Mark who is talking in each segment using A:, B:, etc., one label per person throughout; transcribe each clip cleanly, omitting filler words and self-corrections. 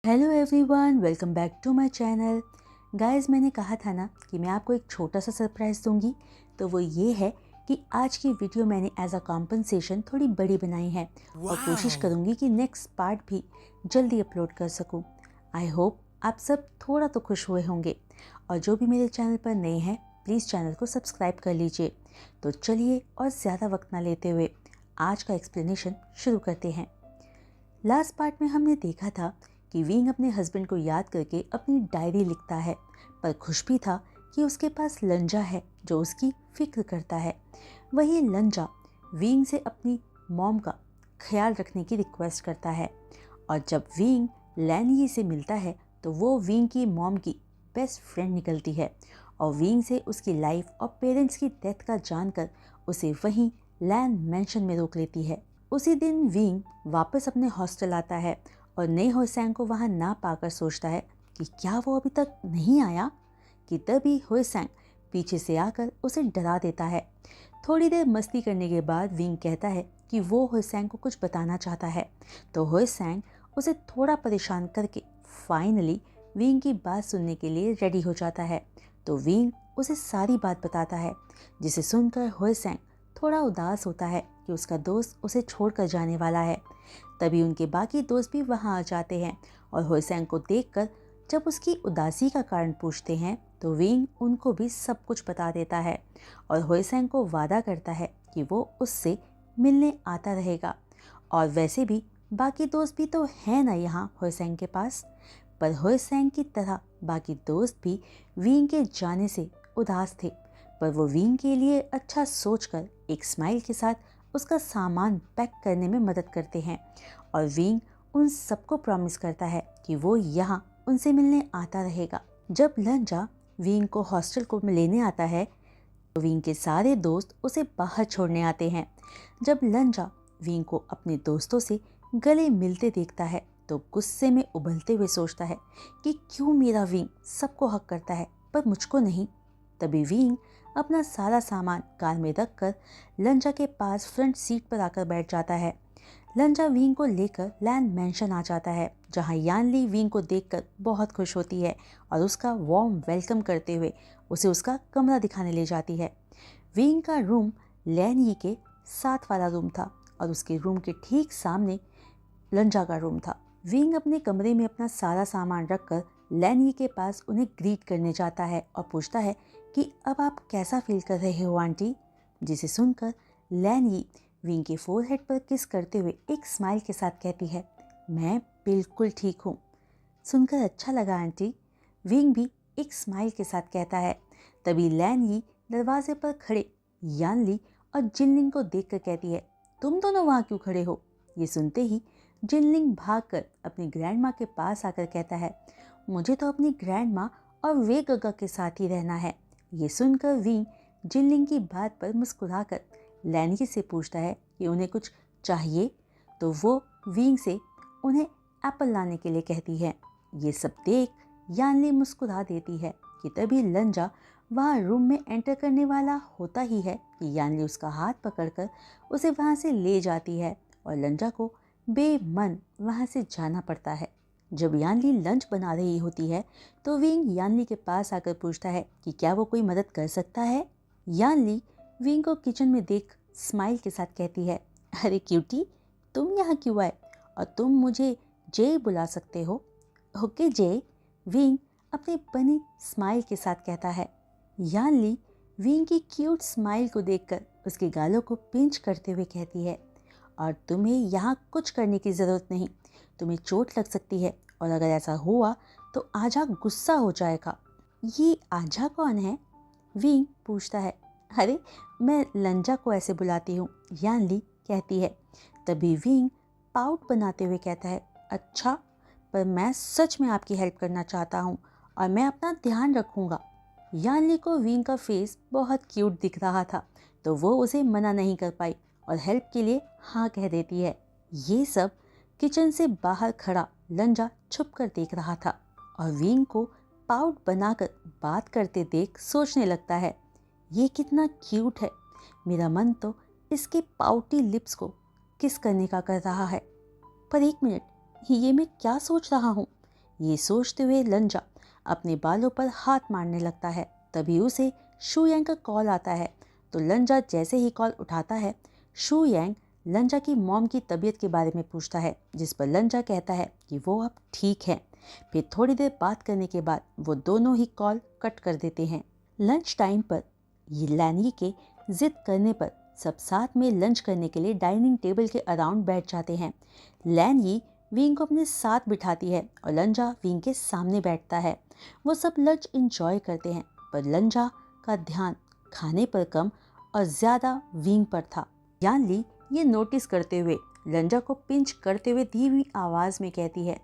A: Hello everyone, welcome back to my channel. Guys, मैंने कहा था ना कि मैं आपको एक छोटा सा सरप्राइज़ दूंगी। तो वो ये है कि आज की वीडियो मैंने एज अ कॉम्पनसेशन थोड़ी बड़ी बनाई है और कोशिश करूंगी कि नेक्स्ट पार्ट भी जल्दी अपलोड कर सकूं। आई होप आप सब थोड़ा तो खुश हुए होंगे, और जो भी मेरे चैनल पर नए हैं प्लीज़ चैनल को सब्सक्राइब कर लीजिए। तो चलिए और ज़्यादा वक्त ना लेते हुए आज का एक्सप्लेनेशन शुरू करते हैं। लास्ट पार्ट में हमने देखा था कि विंग अपने हस्बैंड को याद करके अपनी डायरी लिखता है, पर खुश भी था कि उसके पास लंजा है जो उसकी फिक्र करता है। वही लंजा विंग से अपनी मॉम का ख्याल रखने की रिक्वेस्ट करता है, और जब विंग लैनी से मिलता है तो वो विंग की मॉम की बेस्ट फ्रेंड निकलती है और विंग से उसकी लाइफ और पेरेंट्स की डेथ का जानकर उसे वहीं लैन मेंशन में रोक लेती है। उसी दिन विंग वापस अपने हॉस्टल आता है और नए होसैंग को वहां ना पाकर सोचता है कि क्या वो अभी तक नहीं आया, कि तभी होसैंग पीछे से आकर उसे डरा देता है। थोड़ी देर मस्ती करने के बाद विंग कहता है कि वो होसैंग को कुछ बताना चाहता है, तो होसैंग उसे थोड़ा परेशान करके फाइनली विंग की बात सुनने के लिए रेडी हो जाता है। तो विंग उसे सारी बात बताता है, जिसे सुनकर होसैंग थोड़ा उदास होता है कि उसका दोस्त उसे छोड़कर जाने वाला है। तभी उनके बाकी दोस्त भी वहां आ जाते हैं और होसैंग को देखकर जब उसकी उदासी का कारण पूछते हैं तो विंग उनको भी सब कुछ बता देता है और होसैंग को वादा करता है कि वो उससे मिलने आता रहेगा। और वैसे भी बाकी दोस्त भी तो है ना यहाँ होसैंग के पास। पर होसैंग की तरह बाकी दोस्त भी विंग के जाने से उदास थे, पर वो विंग के लिए अच्छा सोचकर एक स्माइल के साथ उसका सामान पैक करने में मदद करते हैं। और विंग उन सबको प्रॉमिस करता है कि वो यहाँ उनसे मिलने आता रहेगा। जब लंजा विंग को हॉस्टल को लेने आता है तो विंग के सारे दोस्त उसे बाहर छोड़ने आते हैं। जब लंजा विंग को अपने दोस्तों से गले मिलते देखता है तो गुस्से में उबलते हुए सोचता है कि क्यों मेरा विंग सबको हक करता है पर मुझको नहीं। तभी विंग अपना सारा सामान कार में रखकर लंजा के पास फ्रंट सीट पर आकर बैठ जाता है। लंजा विंग को लेकर लैंड मेंशन आ जाता है, जहां यानली विंग को देखकर बहुत खुश होती है और उसका वार्म वेलकम करते हुए उसे उसका कमरा दिखाने ले जाती है। विंग का रूम लैनी के साथ वाला रूम था और उसके रूम के ठीक सामने लंजा का रूम था। विंग अपने कमरे में अपना सारा सामान रखकर लैनी के पास उन्हें ग्रीट करने जाता है और पूछता है कि अब आप कैसा फील कर रहे हो आंटी। जिसे सुनकर लैनी विंग के फोरहेड पर किस करते हुए एक स्माइल के साथ कहती है, मैं बिल्कुल ठीक हूँ। सुनकर अच्छा लगा आंटी, विंग भी एक स्माइल के साथ कहता है। तभी लैनी दरवाजे पर खड़े यानली और जिनलिंग को देखकर कहती है, तुम दोनों वहाँ क्यों खड़े हो। ये सुनते ही जिनलिंग भागकर अपनी ग्रैंड माँ के पास आकर कहता है, मुझे तो अपनी ग्रैंड माँ और वे गगा के साथ ही रहना है। ये सुनकर विंग जिनलिंग की बात पर मुस्कुराकर लैनी से पूछता है कि उन्हें कुछ चाहिए, तो वो विंग से उन्हें एप्पल लाने के लिए कहती है। ये सब देख यानली मुस्कुरा देती है कि तभी लंजा वहाँ रूम में एंटर करने वाला होता ही है कि यानली उसका हाथ पकड़कर उसे वहाँ से ले जाती है और लंजा को बेमन वहाँ से जाना पड़ता है। जब यानली लंच बना रही होती है तो विंग यानली के पास आकर पूछता है कि क्या वो कोई मदद कर सकता है। यानली विंग को किचन में देख स्माइल के साथ कहती है, अरे क्यूटी, तुम यहाँ क्यों आए, और तुम मुझे जे बुला सकते हो। ओके जे, विंग अपनी बनी स्माइल के साथ कहता है। यानली विंग की क्यूट स्माइल को देखकर उसके गालों को पिंच करते हुए कहती है, और तुम्हें यहाँ कुछ करने की ज़रूरत नहीं, तुम्हें चोट लग सकती है, और अगर ऐसा हुआ तो आजा गुस्सा हो जाएगा। ये आजा कौन है, विंग पूछता है। अरे मैं लंजा को ऐसे बुलाती हूँ, यानली कहती है। तभी विंग पाउट बनाते हुए कहता है, अच्छा, पर मैं सच में आपकी हेल्प करना चाहता हूँ और मैं अपना ध्यान रखूँगा। यानली को विंग का फेस बहुत क्यूट दिख रहा था, तो वो उसे मना नहीं कर पाई और हेल्प के लिए हाँ कह देती है। ये सब किचन से बाहर खड़ा लंजा छुप कर देख रहा था और विंग को पाउट बनाकर बात करते देख सोचने लगता है, ये कितना क्यूट है, मेरा मन तो इसके पाउटी लिप्स को किस करने का कर रहा है। पर एक मिनट, ये मैं क्या सोच रहा हूँ, ये सोचते हुए लंजा अपने बालों पर हाथ मारने लगता है। तभी उसे शू यांग का कॉल आता है। तो लंजा जैसे ही कॉल उठाता है, शू यांग लंजा की मॉम की तबीयत के बारे में पूछता है, जिस पर लंजा कहता है कि वो अब ठीक है। फिर थोड़ी देर बात करने के बाद वो दोनों ही कॉल कट कर देते हैं। लंच टाइम पर ये लैन यी के जिद करने पर सब साथ में लंच करने के लिए डाइनिंग टेबल के अराउंड बैठ जाते हैं। लैन यी विंग को अपने साथ बिठाती है और लंजा विंग के सामने बैठता है। वो सब लंच एंजॉय करते हैं, पर लंजा का ध्यान खाने पर कम और ज़्यादा विंग पर था। यान ली ये नोटिस करते हुए लंजा को पिंच करते हुए धीमी आवाज़ में कहती है,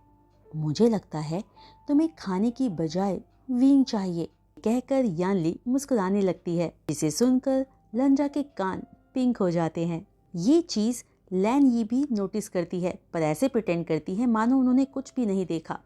A: मुझे लगता है तुम्हें खाने की बजाय विंग चाहिए। कहकर यान ली मुस्कुराने लगती है, जिसे सुनकर लंजा के कान पिंक हो जाते हैं। ये चीज़ लैन यी भी नोटिस करती है, पर ऐसे प्रिटेंड करती है मानो उन्होंने कुछ भी नहीं देखा।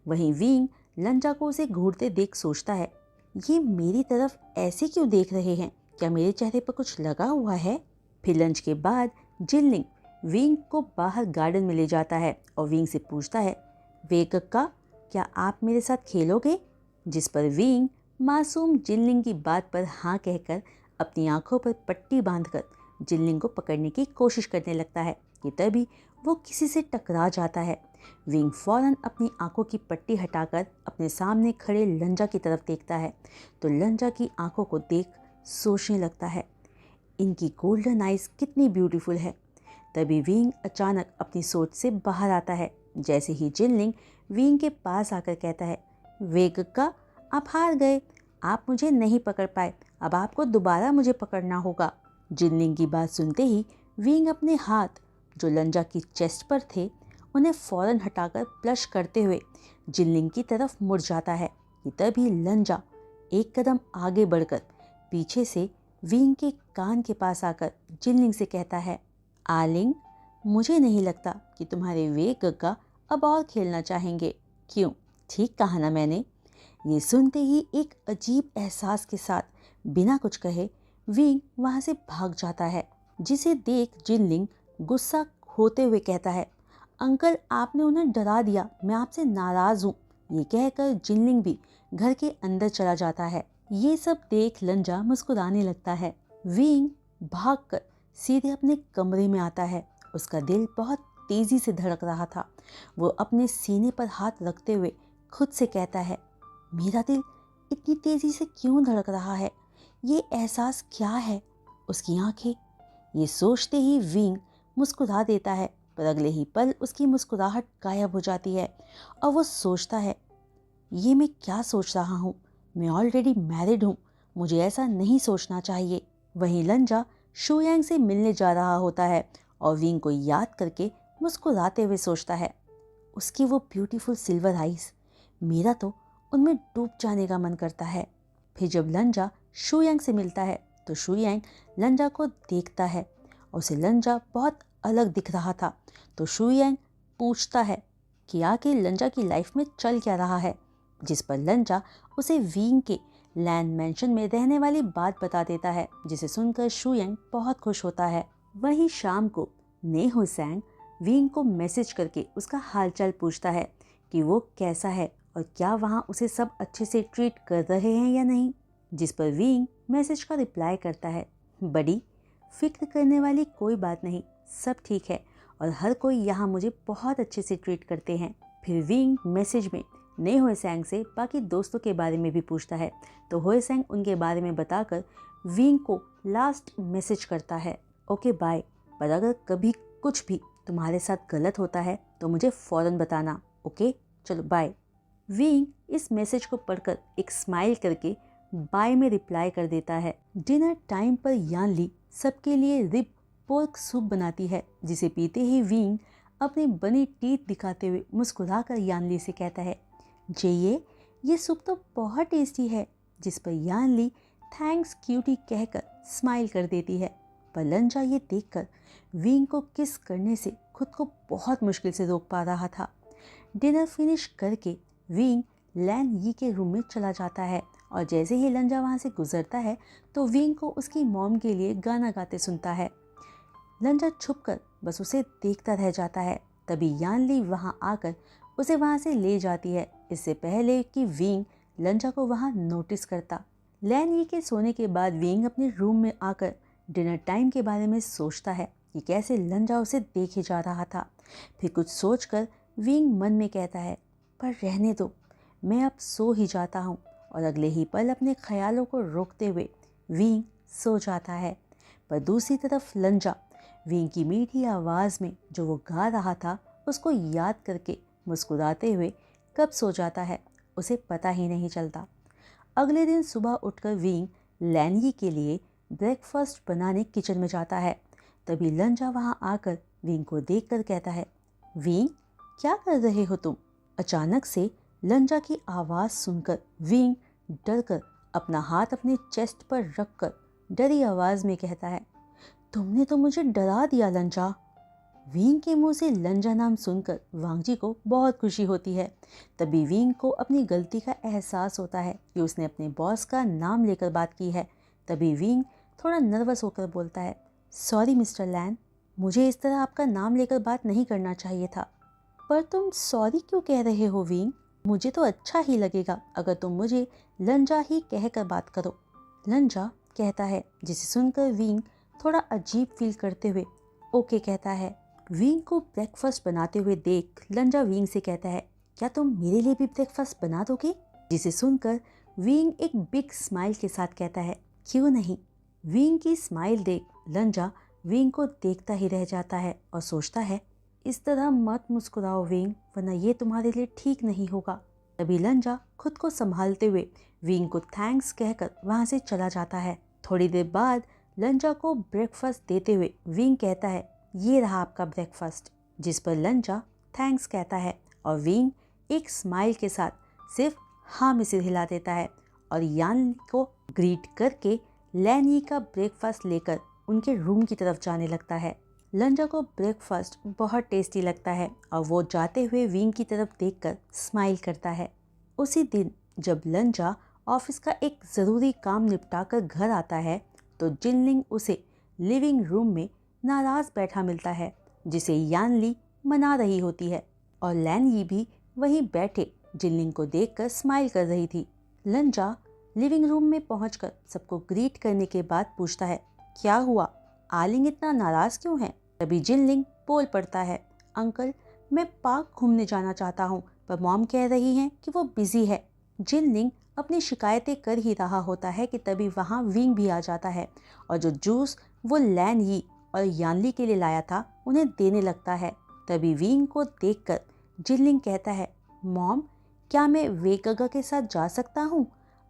A: वहीं विंग लंजा को उसे घूरते देख सोचता है, ये मेरी तरफ ऐसे क्यों देख रहे हैं? क्या मेरे चेहरे पर कुछ लगा हुआ है? फिर लंच के बाद जिनलिंग विंग को बाहर गार्डन में ले जाता है और विंग से पूछता है, वे कक्का, क्या आप मेरे साथ खेलोगे? जिस पर विंग मासूम जिनलिंग की बात पर हाँ कहकर अपनी आंखों पर पट्टी बांधकर जिनलिंग को पकड़ने की कोशिश करने लगता है कि तभी वो किसी से टकरा जाता है। विंग फौरन अपनी आंखों की पट्टी हटाकर अपने सामने खड़े लंजा की तरफ देखता है, तो लंजा की आंखों को देख सोचने लगता है, इनकी गोल्डन आइज कितनी ब्यूटीफुल है। तभी विंग अचानक अपनी सोच से बाहर आता है। जैसे ही जिनलिंग विंग के पास आकर कहता है, वे कक्का, आप हार गए, आप मुझे नहीं पकड़ पाए, अब आपको दोबारा मुझे पकड़ना होगा। जिनलिंग की बात सुनते ही विंग अपने हाथ जो लंजा की चेस्ट पर थे उन्हें फौरन हटाकर प्लश करते हुए जिनलिंग की तरफ मुड़ जाता है कि तभी लंजा एक कदम आगे बढ़कर पीछे से विंग के कान के पास आकर जिनलिंग से कहता है, आलिंग, मुझे नहीं लगता कि तुम्हारे वे गग्गा अब और खेलना चाहेंगे। क्यों, ठीक कहा ना मैंने? ये सुनते ही एक अजीब एहसास के साथ बिना कुछ कहे विंग वहाँ से भाग जाता है, जिसे देख जिनलिंग गुस्सा होते हुए कहता है, अंकल, आपने उन्हें डरा दिया, मैं आपसे नाराज़ हूँ। ये कहकर जिनलिंग भी घर के अंदर चला जाता है। ये सब देख लंजा मुस्कुराने लगता है। विंग भागकर सीधे अपने कमरे में आता है। उसका दिल बहुत तेज़ी से धड़क रहा था। वो अपने सीने पर हाथ रखते हुए खुद से कहता है, मेरा दिल इतनी तेज़ी से क्यों धड़क रहा है? ये एहसास क्या है? उसकी आंखें। ये सोचते ही विंग मुस्कुरा देता है, पर अगले ही पल उसकी मुस्कुराहट गायब हो जाती है और वो सोचता है, ये मैं क्या सोच रहा हूँ? मैं ऑलरेडी मैरिड हूँ, मुझे ऐसा नहीं सोचना चाहिए। वहीं लंजा शू यांग से मिलने जा रहा होता है और विंग को याद करके मुस्कुराते हुए सोचता है, उसकी वो ब्यूटीफुल सिल्वर आइज, मेरा तो उनमें डूब जाने का मन करता है। फिर जब लंजा शू यांग से मिलता है तो शू यांग लंजा को देखता है और उसे लंजा बहुत अलग दिख रहा था। तो शू यांग पूछता है कि आखिर लंजा की लाइफ में चल क्या रहा है, जिस पर लंजा उसे विंग के लैंड मेंशन में रहने वाली बात बता देता है, जिसे सुनकर शू यांग बहुत खुश होता है। वहीं शाम को ने हो सैंग विंग को मैसेज करके उसका हालचाल पूछता है कि वो कैसा है और क्या वहाँ उसे सब अच्छे से ट्रीट कर रहे हैं या नहीं, जिस पर विंग मैसेज का रिप्लाई करता है, बड़ी फिक्र करने वाली कोई बात नहीं, सब ठीक है और हर कोई यहाँ मुझे बहुत अच्छे से ट्रीट करते हैं। फिर विंग मैसेज में ने हो सैंग से बाकी दोस्तों के बारे में भी पूछता है, तो हो सैंग उनके बारे में बताकर विंग को लास्ट मैसेज करता है, ओके बाय, पर अगर कभी कुछ भी तुम्हारे साथ गलत होता है तो मुझे फ़ौरन बताना, ओके, चलो बाय। विंग इस मैसेज को पढ़कर एक स्माइल करके बाय में रिप्लाई कर देता है। डिनर टाइम पर यान ली सबके लिए रिब पोर्क सूप बनाती है, जिसे पीते ही विंग अपनी बनी टीथ दिखाते हुए मुस्कुराकर यान ली से कहता है, जाइए, ये सूप तो बहुत टेस्टी है, जिस पर यान ली थैंक्स क्यूटी कहकर स्माइल कर देती है। पर लंजा ये देखकर विंग को किस करने से खुद को बहुत मुश्किल से रोक पा रहा था। डिनर फिनिश करके विंग लैन यी के रूम में चला जाता है और जैसे ही लंजा वहाँ से गुजरता है तो विंग को उसकी मॉम के लिए गाना गाते सुनता है। लंजा छुपकर बस उसे देखता रह जाता है। तभी यान ली वहाँ आकर उसे वहाँ से ले जाती है, इससे पहले कि विंग लंजा को वहाँ नोटिस करता। लैन यी के सोने के बाद विंग अपने रूम में आकर डिनर टाइम के बारे में सोचता है कि कैसे लंजा उसे देखे जा रहा था। फिर कुछ सोचकर विंग मन में कहता है, पर रहने दो, मैं अब सो ही जाता हूँ। और अगले ही पल अपने ख्यालों को रोकते हुए विंग सो जाता है। पर दूसरी तरफ लंजा विंग की मीठी आवाज़ में जो वो गा रहा था उसको याद करके मुस्कुराते हुए कब सो जाता है उसे पता ही नहीं चलता। अगले दिन सुबह उठकर विंग लैन यी के लिए ब्रेकफास्ट बनाने किचन में जाता है। तभी लंजा वहाँ आकर विंग को देखकर कहता है, विंग क्या कर रहे हो तुम? अचानक से लंजा की आवाज़ सुनकर विंग डरकर अपना हाथ अपने चेस्ट पर रखकर डरी आवाज़ में कहता है, तुमने तो मुझे डरा दिया लंजा। विंग के मुंह से लंजा नाम सुनकर वांगजी को बहुत खुशी होती है। तभी विंग को अपनी गलती का एहसास होता है कि उसने अपने बॉस का नाम लेकर बात की है। तभी विंग थोड़ा नर्वस होकर बोलता है, सॉरी मिस्टर लैन, मुझे इस तरह आपका नाम लेकर बात नहीं करना चाहिए था। पर तुम सॉरी क्यों कह रहे हो विंग? मुझे तो अच्छा ही लगेगा अगर तुम मुझे लंजा ही कहकर बात करो। लंजा कहता है, जिसे सुनकर विंग थोड़ा अजीब फील करते हुए ओके कहता है। विंग को ब्रेकफास्ट बनाते हुए देख लंजा विंग से कहता है, क्या तुम मेरे लिए भी ब्रेकफास्ट बना दोगे? जिसे सुनकर विंग एक बिग स्माइल के साथ कहता है, क्यों नहीं। विंग की स्माइल देख लंजा विंग को देखता ही रह जाता है और सोचता है, इस तरह मत मुस्कुराओ विंग, वरना ये तुम्हारे लिए ठीक नहीं होगा। तभी लंजा खुद को संभालते हुए विंग को थैंक्स कहकर वहाँ से चला जाता है। थोड़ी देर बाद लंजा को ब्रेकफास्ट देते हुए विंग कहता है, ये रहा आपका ब्रेकफास्ट। जिस पर लंजा थैंक्स कहता है और विंग एक स्माइल के साथ सिर्फ हाँ में सिर हिला देता है और यान को ग्रीट करके लैन यी का ब्रेकफास्ट लेकर उनके रूम की तरफ जाने लगता है। लंजा को ब्रेकफास्ट बहुत टेस्टी लगता है और वो जाते हुए विंग की तरफ देखकर स्माइल करता है। उसी दिन जब लंजा ऑफिस का एक ज़रूरी काम निपटाकर घर आता है तो जिनलिंग उसे लिविंग रूम में नाराज़ बैठा मिलता है, जिसे यानली मना रही होती है और लैन यी भी वहीं बैठे जिनलिंग को देखकर स्माइल कर रही थी। लंजा लिविंग रूम में पहुंचकर सबको ग्रीट करने के बाद पूछता है, क्या हुआ, आलिंग इतना नाराज़ क्यों है? तभी जिनलिंग बोल पड़ता है, अंकल मैं पार्क घूमने जाना चाहता हूँ पर मॉम कह रही हैं कि वो बिजी है। जिनलिंग अपनी शिकायतें कर ही रहा होता है कि तभी वहाँ विंग भी आ जाता है और जो जूस वो लैन यी और यानली के लिए लाया था उन्हें देने लगता है। तभी विंग को देखकर जिनलिंग कहता है, मॉम क्या मैं वेगगा के साथ जा सकता हूँ?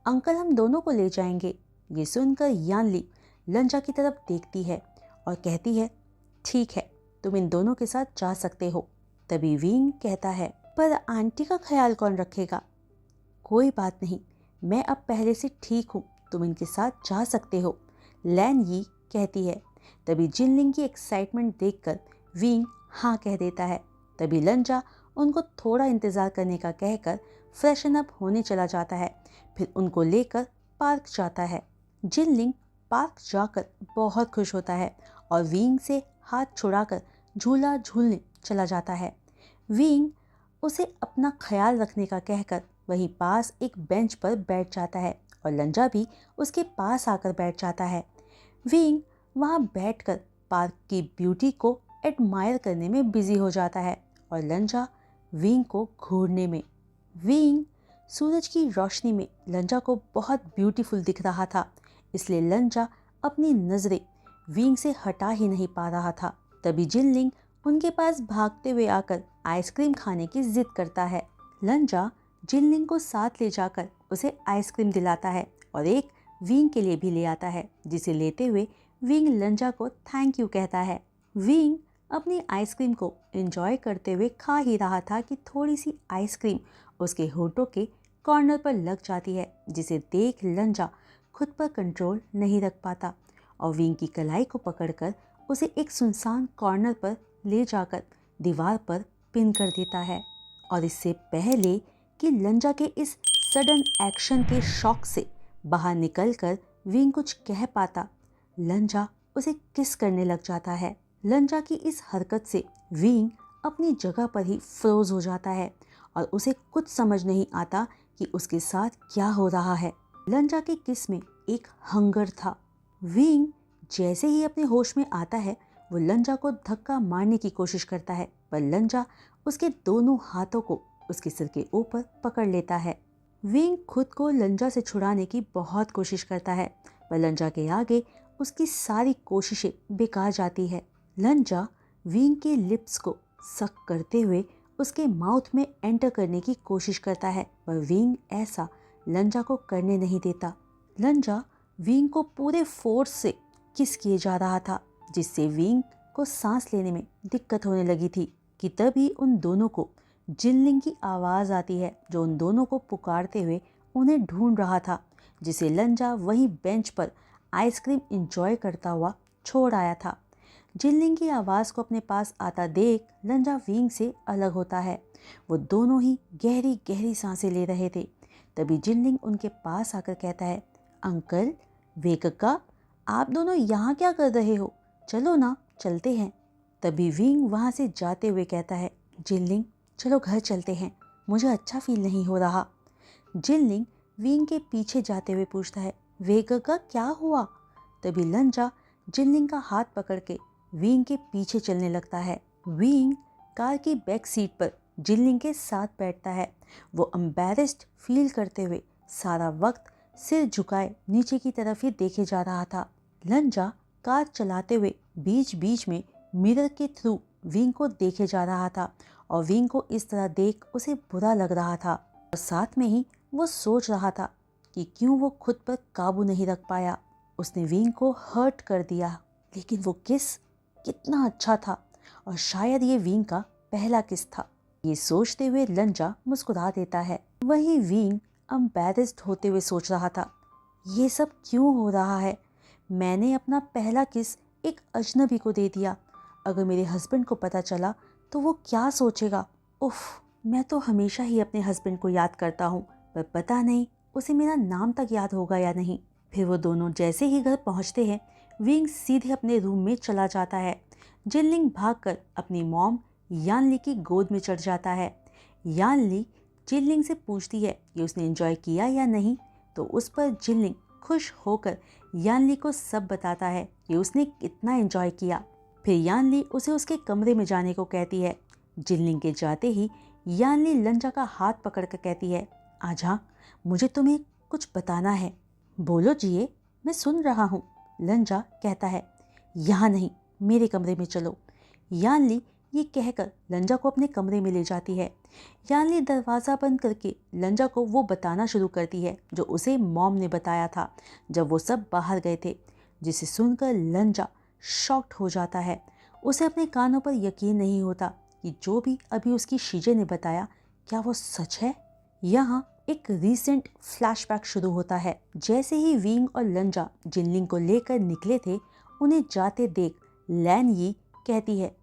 A: अंकल हम दोनों को ले जाएंगे। ये सुनकर यानली लंजा की तरफ देखती है और कहती है, ठीक है तुम इन दोनों के साथ जा सकते हो। तभी विंग कहता है, पर आंटी का ख्याल कौन रखेगा? कोई बात नहीं, मैं अब पहले से ठीक हूँ, तुम इनके साथ जा सकते हो, लैन यी कहती है। तभी जिनलिंग की एक्साइटमेंट देखकर विंग हाँ कह देता है। तभी लंजा उनको थोड़ा इंतज़ार करने का कहकर फ्रेशन अप होने चला जाता है, फिर उनको लेकर पार्क जाता है। जिनलिंग पार्क जाकर बहुत खुश होता है और विंग से हाथ छुड़ाकर झूला झूलने चला जाता है। विंग उसे अपना ख्याल रखने का कहकर वहीं पास एक बेंच पर बैठ जाता है और लंजा भी उसके पास आकर बैठ जाता है। विंग वहाँ बैठकर पार्क की ब्यूटी को एडमायर करने में बिजी हो जाता है और लंजा विंग को घूरने में। विंग सूरज की रोशनी में लंजा को बहुत ब्यूटीफुल दिख रहा था, इसलिए लंजा अपनी नज़रें विंग से हटा ही नहीं पा रहा था। तभी जिनलिंग उनके पास भागते हुए आकर आइसक्रीम खाने की जिद करता है। लंजा जिनलिंग को साथ ले जाकर उसे आइसक्रीम दिलाता है और एक विंग के लिए भी ले आता है, जिसे लेते हुए विंग लंजा को थैंक यू कहता है। विंग अपनी आइसक्रीम को एंजॉय करते हुए खा ही रहा था कि थोड़ी सी आइसक्रीम उसके होठों के कॉर्नर पर लग जाती है, जिसे देख लंजा खुद पर कंट्रोल नहीं रख पाता और विंग की कलाई को पकड़कर उसे एक सुनसान कॉर्नर पर ले जाकर दीवार पर पिन कर देता है। और इससे पहले कि लंजा के इस सडन एक्शन के शॉक से बाहर निकलकर विंग कुछ कह पाता, लंजा उसे किस करने लग जाता है। लंजा की इस हरकत से विंग अपनी जगह पर ही फ्रोज हो जाता है और उसे कुछ समझ नहीं आता कि उसके साथ क्या हो रहा है। लंजा के किस में एक हंगर था। विंग जैसे ही अपने होश में आता है वो लंजा को धक्का मारने की कोशिश करता है, पर लंजा उसके दोनों हाथों को उसके सिर के ऊपर पकड़ लेता है। विंग खुद को लंजा से छुड़ाने की बहुत कोशिश करता है, पर लंजा के आगे उसकी सारी कोशिशें बेकार जाती है। लंजा विंग के लिप्स को सक करते हुए उसके माउथ में एंटर करने की कोशिश करता है, पर विंग ऐसा लंजा को करने नहीं देता। लंजा विंग को पूरे फोर्स से किस किए जा रहा था, जिससे विंग को सांस लेने में दिक्कत होने लगी थी कि तभी उन दोनों को जिनलिंग की आवाज़ आती है, जो उन दोनों को पुकारते हुए उन्हें ढूंढ रहा था, जिसे लंजा वही बेंच पर आइसक्रीम एंजॉय करता हुआ छोड़ आया था। जिनलिंग की आवाज़ को अपने पास आता देख लंजा विंग से अलग होता है। वो दोनों ही गहरी गहरी सांसें ले रहे थे। तभी जिनलिंग उनके पास आकर कहता है, अंकल, वेकक्का, आप दोनों यहाँ क्या कर रहे हो? चलो ना, चलते हैं। तभी विंग वहाँ से जाते हुए कहता है, जिनलिंग, चलो घर चलते हैं, मुझे अच्छा फील नहीं हो रहा। जिनलिंग विंग के पीछे जाते हुए पूछता है, वेकक्का क्या हुआ? तभी लंजा जिनलिंग का हाथ पकड़ के विंग के पीछे चलने लगता है। विंग कार की बैक सीट पर जिनलिंग के साथ बैठता है। वो एम्बैरेस्ड फील करते हुए सारा वक्त सिर झुकाए नीचे की तरफ ही देखे जा रहा था। लंजा कार चलाते हुए बीच बीच में मिरर के थ्रू विंग को देखे जा रहा था और विंग को इस तरह देख उसे बुरा लग रहा था और साथ में ही वो सोच रहा था कि क्यों वो खुद पर काबू नहीं रख पाया। उसने विंग को हर्ट कर दिया, लेकिन वो किस कितना अच्छा था और शायद ये विंग का पहला किस था। ये सोचते हुए लंजा मुस्कुरा देता है। वहीं विंग एम्बैरेस्ड होते हुए सोच रहा था, ये सब क्यों हो रहा है? मैंने अपना पहला किस एक अजनबी को दे दिया। अगर मेरे हस्बैंड को पता चला तो वो क्या सोचेगा? उफ, मैं तो हमेशा ही अपने हस्बैंड को याद करता हूँ, पर पता नहीं उसे मेरा नाम तक याद होगा या नहीं। फिर वो दोनों जैसे ही घर पहुँचते हैं, विंग सीधे अपने रूम में चला जाता है। जिनलिंग भागकर अपनी मॉम यानली की गोद में चढ़ जाता है। यानली जिनलिंग से पूछती है कि उसने एंजॉय किया या नहीं, तो उस पर जिनलिंग खुश होकर यानली को सब बताता है कि उसने कितना एंजॉय किया। फिर यानली उसे उसके कमरे में जाने को कहती है। जिनलिंग के जाते ही यानली लंजा का हाथ पकड़कर कहती है, आजा, मुझे तुम्हें कुछ बताना है। बोलो जिए, मैं सुन रहा हूँ, लंजा कहता है। यहाँ नहीं, मेरे कमरे में चलो। यानली ये कहकर लंजा को अपने कमरे में ले जाती है। यानली दरवाज़ा बंद करके लंजा को वो बताना शुरू करती है जो उसे मॉम ने बताया था जब वो सब बाहर गए थे, जिसे सुनकर लंजा शॉक्ड हो जाता है। उसे अपने कानों पर यकीन नहीं होता कि जो भी अभी उसकी शीजे ने बताया, क्या वो सच है? यहाँ एक रीसेंट फ्लैशबैक शुरू होता है। जैसे ही विंग और लंजा जिनलिंग को लेकर निकले थे, उन्हें जाते देख लैन यी कहती है,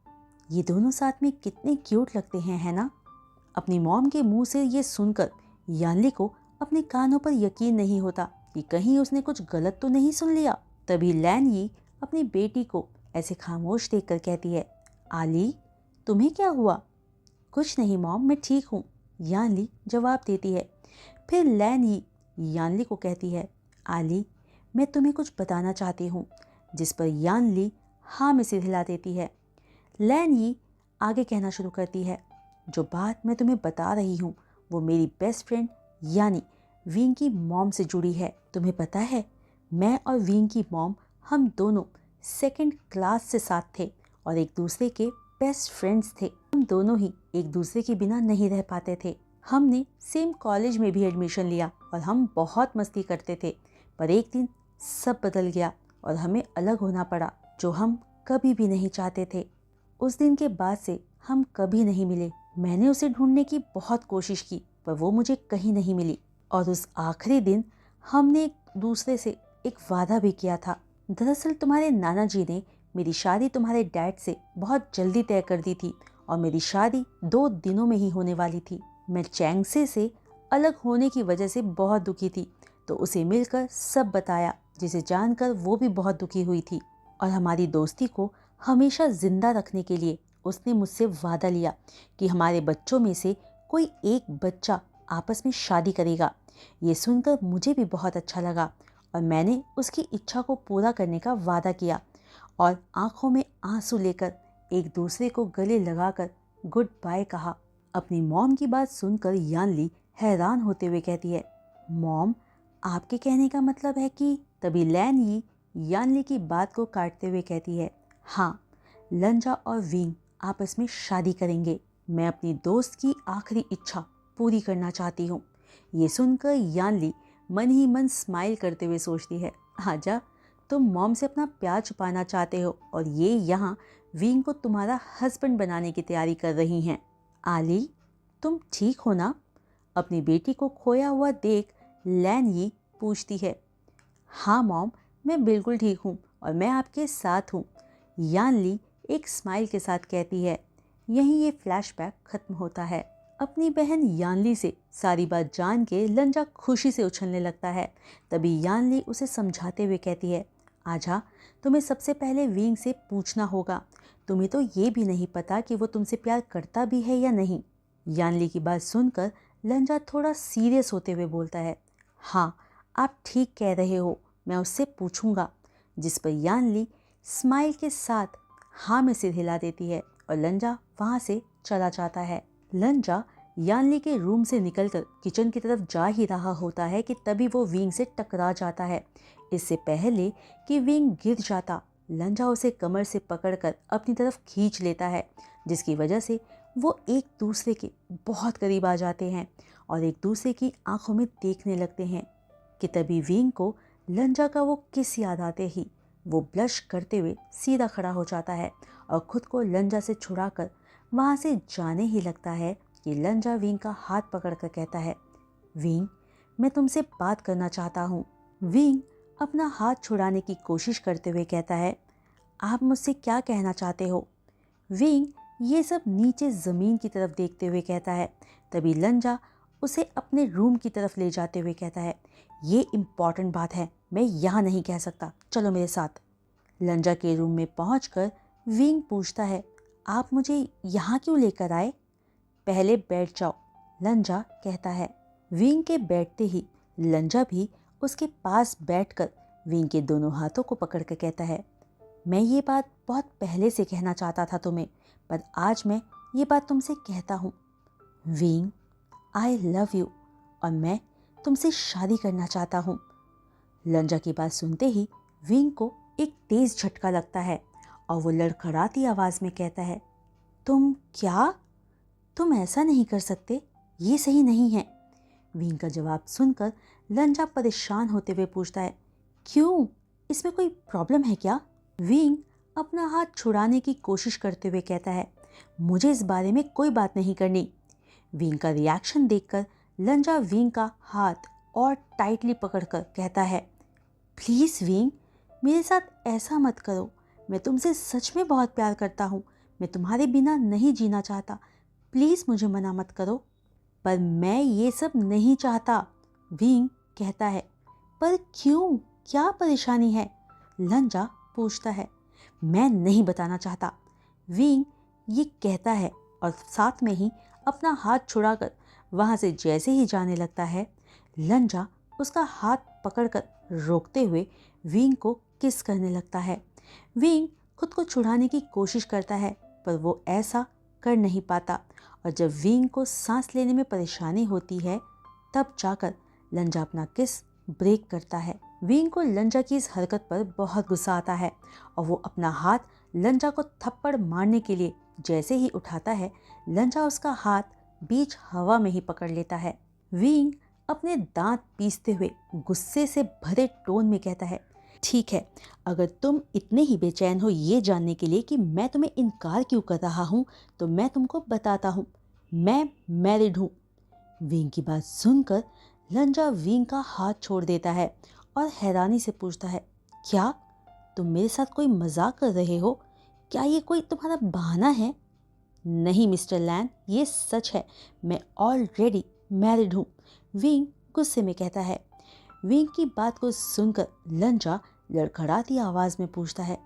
A: ये दोनों साथ में कितने क्यूट लगते हैं, है ना? अपनी मॉम के मुंह से ये सुनकर यानली को अपने कानों पर यकीन नहीं होता कि कहीं उसने कुछ गलत तो नहीं सुन लिया। तभी लैन यी अपनी बेटी को ऐसे खामोश देखकर कहती है, आली, तुम्हें क्या हुआ? कुछ नहीं मॉम, मैं ठीक हूँ, यानली जवाब देती है। फिर लैन यी यानली को कहती है, आली, मैं तुम्हें कुछ बताना चाहती हूँ, जिस पर यानली हाँ में सिर हिला देती है। लैन यी आगे कहना शुरू करती है, जो बात मैं तुम्हें बता रही हूँ वो मेरी बेस्ट फ्रेंड यानी विंग की मॉम से जुड़ी है। तुम्हें पता है, मैं और विंग की मॉम हम दोनों सेकंड क्लास से साथ थे और एक दूसरे के बेस्ट फ्रेंड्स थे। हम दोनों ही एक दूसरे के बिना नहीं रह पाते थे। हमने सेम कॉलेज में भी एडमिशन लिया और हम बहुत मस्ती करते थे, पर एक दिन सब बदल गया और हमें अलग होना पड़ा, जो हम कभी भी नहीं चाहते थे। उस दिन के बाद से हम कभी नहीं मिले। मैंने उसे ढूंढने की बहुत कोशिश की, पर वो मुझे कहीं नहीं मिली। और उस आखिरी दिन हमने एक दूसरे से एक वादा भी किया था। दरअसल तुम्हारे नाना जी ने मेरी शादी तुम्हारे डैड से बहुत जल्दी तय कर दी थी और मेरी शादी 2 दिनों में ही होने वाली थी। मैं चैंगसे से अलग होने की वजह से बहुत दुखी थी, तो उसे मिलकर सब बताया, जिसे जानकर वो भी बहुत दुखी हुई थी। और हमारी दोस्ती को हमेशा जिंदा रखने के लिए उसने मुझसे वादा लिया कि हमारे बच्चों में से कोई एक बच्चा आपस में शादी करेगा। ये सुनकर मुझे भी बहुत अच्छा लगा और मैंने उसकी इच्छा को पूरा करने का वादा किया और आंखों में आंसू लेकर एक दूसरे को गले लगाकर गुड बाय कहा। अपनी मॉम की बात सुनकर यानली हैरान होते हुए कहती है, मॉम, आपके कहने का मतलब है कि? तभी लैन यी यानली की बात को काटते हुए कहती है, हाँ, लंजा और विंग आपस में शादी करेंगे। मैं अपनी दोस्त की आखिरी इच्छा पूरी करना चाहती हूँ। ये सुनकर यानली मन ही मन स्माइल करते हुए सोचती है, आजा, तुम मॉम से अपना प्यार छुपाना चाहते हो और ये यहाँ विंग को तुम्हारा हस्बैंड बनाने की तैयारी कर रही हैं। आली, तुम ठीक हो ना? अपनी बेटी को खोया हुआ देख लैन यी पूछती है। हाँ मॉम, मैं बिल्कुल ठीक हूँ और मैं आपके साथ हूँ, यानली एक स्माइल के साथ कहती है। यहीं ये फ्लैशबैक खत्म होता है। अपनी बहन यानली से सारी बात जान के लंजा खुशी से उछलने लगता है। तभी यानली उसे समझाते हुए कहती है, आजा, तुम्हें सबसे पहले विंग से पूछना होगा। तुम्हें तो ये भी नहीं पता कि वो तुमसे प्यार करता भी है या नहीं। यानली की बात सुनकर लंजा थोड़ा सीरियस होते हुए बोलता है, हाँ, आप ठीक कह रहे हो, मैं उससे पूछूंगा। जिस पर यानली स्माइल के साथ हाँ में सिर हिला देती है और लंजा वहाँ से चला जाता है। लंजा यानली के रूम से निकलकर किचन की तरफ जा ही रहा होता है कि तभी वो विंग से टकरा जाता है। इससे पहले कि विंग गिर जाता, लंजा उसे कमर से पकड़कर अपनी तरफ खींच लेता है, जिसकी वजह से वो एक दूसरे के बहुत करीब आ जाते हैं और एक दूसरे की आंखों में देखने लगते हैं कि तभी विंग को लंजा का वो किस याद आते ही वो ब्लश करते हुए सीधा खड़ा हो जाता है और खुद को लंजा से छुड़ाकर वहाँ से जाने ही लगता है कि लंजा विंग का हाथ पकड़कर कहता है, विंग, मैं तुमसे बात करना चाहता हूँ। विंग अपना हाथ छुड़ाने की कोशिश करते हुए कहता है, आप मुझसे क्या कहना चाहते हो? विंग ये सब नीचे ज़मीन की तरफ देखते हुए कहता है। तभी लंजा उसे अपने रूम की तरफ ले जाते हुए कहता है, ये इम्पॉर्टेंट बात है, मैं यहाँ नहीं कह सकता, चलो मेरे साथ। लंजा के रूम में पहुंचकर विंग पूछता है, आप मुझे यहाँ क्यों लेकर आए? पहले बैठ जाओ, लंजा कहता है। विंग के बैठते ही लंजा भी उसके पास बैठकर विंग के दोनों हाथों को पकड़कर कहता है, मैं ये बात बहुत पहले से कहना चाहता था तुम्हें, पर आज मैं ये बात तुमसे कहता हूँ। विंग, आई लव यू और मैं तुमसे शादी करना चाहता हूँ। लंजा की बात सुनते ही विंग को एक तेज झटका लगता है और वो लड़खड़ाती आवाज़ में कहता है, तुम क्या? तुम ऐसा नहीं कर सकते, ये सही नहीं है। विंग का जवाब सुनकर लंजा परेशान होते हुए पूछता है, क्यों? इसमें कोई प्रॉब्लम है क्या? विंग अपना हाथ छुड़ाने की कोशिश करते हुए कहता है, मुझे इस बारे में कोई बात नहीं करनी। विंग का रिएक्शन देखकर लंजा विंग का हाथ और टाइटली पकड़कर कहता है, प्लीज़ विंग, मेरे साथ ऐसा मत करो, मैं तुमसे सच में बहुत प्यार करता हूँ, मैं तुम्हारे बिना नहीं जीना चाहता, प्लीज़ मुझे मना मत करो। पर मैं ये सब नहीं चाहता, विंग कहता है। पर क्यों, क्या परेशानी है? लंजा पूछता है। मैं नहीं बताना चाहता, विंग ये कहता है और साथ में ही अपना हाथ छुड़ाकर वहाँ से जैसे ही जाने लगता है, लंजा उसका हाथ पकड़कर रोकते हुए विंग को किस करने लगता है। विंग खुद को छुड़ाने की कोशिश करता है पर वो ऐसा कर नहीं पाता और जब विंग को सांस लेने में परेशानी होती है तब जाकर लंजा अपना किस ब्रेक करता है। विंग को लंजा की इस हरकत पर बहुत गुस्सा आता है और वो अपना हाथ लंजा को थप्पड़ मारने के लिए जैसे ही उठाता है, लंजा उसका हाथ बीच हवा में ही पकड़ लेता है। विंग अपने दांत पीसते हुए गुस्से से भरे टोन में कहता है, ठीक है, अगर तुम इतने ही बेचैन हो ये जानने के लिए कि मैं तुम्हें इनकार क्यों कर रहा हूँ तो मैं तुमको बताता हूँ, मैं मैरिड हूँ। विंग की बात सुनकर लंजा विंग का हाथ छोड़ देता है और हैरानी से पूछता है, क्या तुम मेरे साथ कोई मजाक कर रहे हो? क्या ये कोई तुम्हारा बहाना है? नहीं मिस्टर लैन, ये सच है, मैं ऑलरेडी मैरिड हूँ, विंग गुस्से में कहता है। विंग की बात को सुनकर लंजा लड़खड़ाती आवाज़ में पूछता है,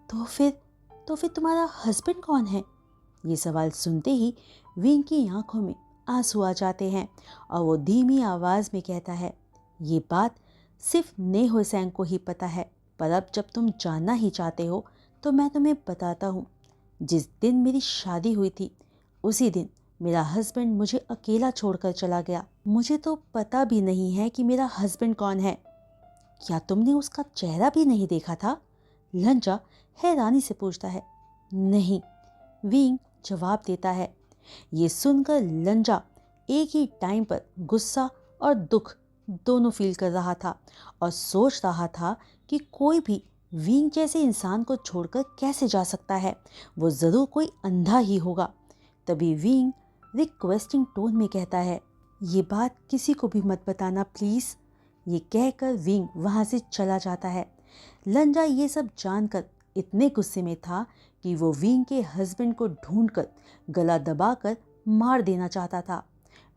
A: तो फिर तुम्हारा हस्बैंड कौन है? ये सवाल सुनते ही विंग की आंखों में आंसू आ जाते हैं और वो धीमी आवाज़ में कहता है, ये बात सिर्फ नेहो सेंग को ही पता है, पर अब जब तुम जानना ही चाहते हो तो मैं तुम्हें बताता हूँ। जिस दिन मेरी शादी हुई थी उसी दिन मेरा हस्बैंड मुझे अकेला छोड़कर चला गया। मुझे तो पता भी नहीं है कि मेरा हस्बैंड कौन है। क्या तुमने उसका चेहरा भी नहीं देखा था? लंजा हैरानी से पूछता है। नहीं, विंग जवाब देता है। ये सुनकर लंजा एक ही टाइम पर गुस्सा और दुख दोनों फील कर रहा था और सोच रहा था कि कोई भी विंग जैसे इंसान को छोड़कर कैसे जा सकता है। वो ज़रूर कोई अंधा ही होगा। तभी विंग रिक्वेस्टिंग टोन में कहता है, ये बात किसी को भी मत बताना प्लीज़। ये कहकर विंग वहाँ से चला जाता है। लंजा ये सब जानकर इतने गुस्से में था कि वो विंग के हस्बैंड को ढूंढकर गला दबाकर मार देना चाहता था।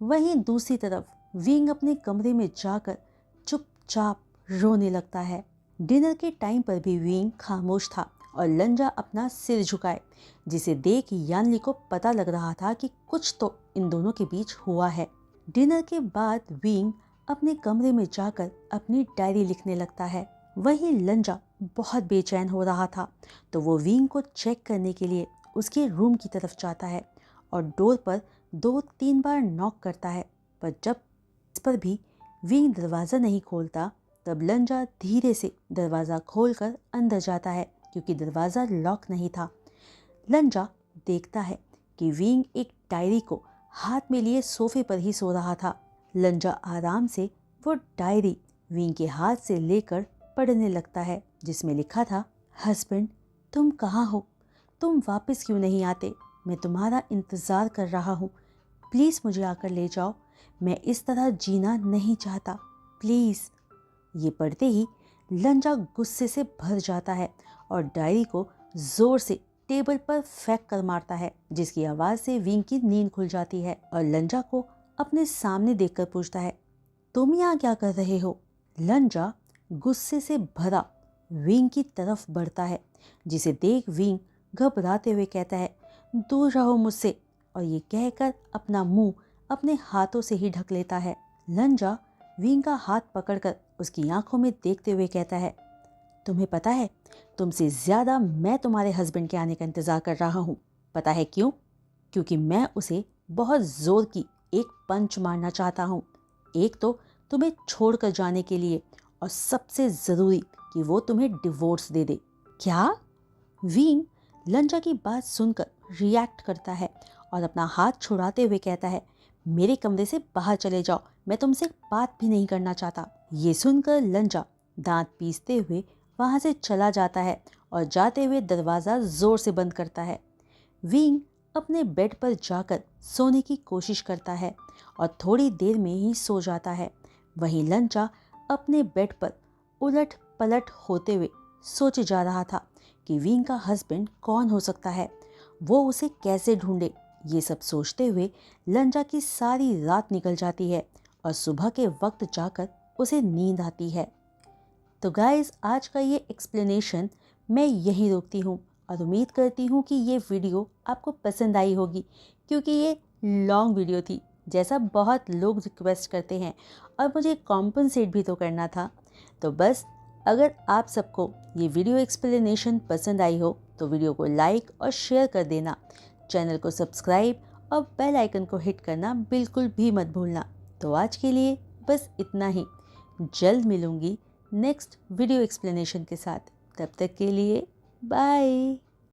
A: वहीं दूसरी तरफ विंग अपने कमरे में जाकर चुपचाप रोने लगता है। डिनर के टाइम पर भी विंग खामोश था और लंजा अपना सिर झुकाए, जिसे देख यानली को पता लग रहा था कि कुछ तो इन दोनों के बीच हुआ है। डिनर के बाद विंग अपने कमरे में जाकर अपनी डायरी लिखने लगता है। वहीं लंजा बहुत बेचैन हो रहा था तो वो विंग को चेक करने के लिए उसके रूम की तरफ जाता है और डोर पर 2-3 बार नॉक करता है, पर जब इस पर भी विंग दरवाज़ा नहीं खोलता तब लंजा धीरे से दरवाज़ा खोलकर अंदर जाता है क्योंकि दरवाज़ा लॉक नहीं था। लंजा देखता है कि विंग एक डायरी को हाथ में लिए सोफे पर ही सो रहा था। लंजा आराम से वो डायरी विंग के हाथ से लेकर पढ़ने लगता है, जिसमें लिखा था, हस्बैंड तुम कहाँ हो? तुम वापस क्यों नहीं आते? मैं तुम्हारा इंतज़ार कर रहा हूँ। प्लीज़ मुझे आकर ले जाओ। मैं इस तरह जीना नहीं चाहता, प्लीज़। ये पढ़ते ही लंजा गुस्से से भर जाता है और डायरी को ज़ोर से टेबल पर फेंक कर मारता है, जिसकी आवाज़ से विंग की नींद खुल जाती है और लंजा को अपने सामने देखकर पूछता है, तुम यहाँ क्या कर रहे हो? लंजा गुस्से से भरा विंग की तरफ बढ़ता है, जिसे देख विंग घबराते हुए कहता है, दूर रहो मुझसे, और ये कहकर अपना मुंह अपने हाथों से ही ढक लेता है। लंजा विंग का हाथ पकड़कर उसकी आंखों में देखते हुए कहता है, तुम्हें पता है, तुमसे ज़्यादा मैं तुम्हारे हस्बैंड के आने का इंतज़ार कर रहा हूँ। पता है क्यों? क्योंकि मैं उसे बहुत ज़ोर की एक पंच मारना चाहता हूँ। एक तो तुम्हें छोड़कर जाने के लिए और सबसे ज़रूरी कि वो तुम्हें डिवोर्स दे दे। क्या? विंग लंजा की बात सुनकर रिएक्ट करता है और अपना हाथ छुड़ाते हुए कहता है, मेरे कमरे से बाहर चले जाओ, मैं तुमसे बात भी नहीं करना चाहता। ये सुनकर लंजा दांत पीसते हुए वहाँ से चला जाता है और जाते हुए दरवाज़ा ज़ोर से बंद करता है। विंग अपने बेड पर जाकर सोने की कोशिश करता है और थोड़ी देर में ही सो जाता है। वहीं लंजा अपने बेड पर उलट पलट होते हुए सोचे जा रहा था कि विंग का हस्बैंड कौन हो सकता है, वो उसे कैसे ढूंढे। ये सब सोचते हुए लंजा की सारी रात निकल जाती है और सुबह के वक्त जाकर उसे नींद आती है। तो गाइस, आज का ये एक्सप्लेनेशन मैं यहीं रोकती हूँ और उम्मीद करती हूँ कि ये वीडियो आपको पसंद आई होगी, क्योंकि ये लॉन्ग वीडियो थी जैसा बहुत लोग रिक्वेस्ट करते हैं और मुझे कॉम्पनसेट भी तो करना था। तो बस, अगर आप सबको ये वीडियो एक्सप्लेनेशन पसंद आई हो तो वीडियो को लाइक और शेयर कर देना। चैनल को सब्सक्राइब और बेल आइकन को हिट करना बिल्कुल भी मत भूलना। तो आज के लिए बस इतना ही। जल्द मिलूंगी नेक्स्ट वीडियो एक्सप्लेनेशन के साथ। तब तक के लिए बाय।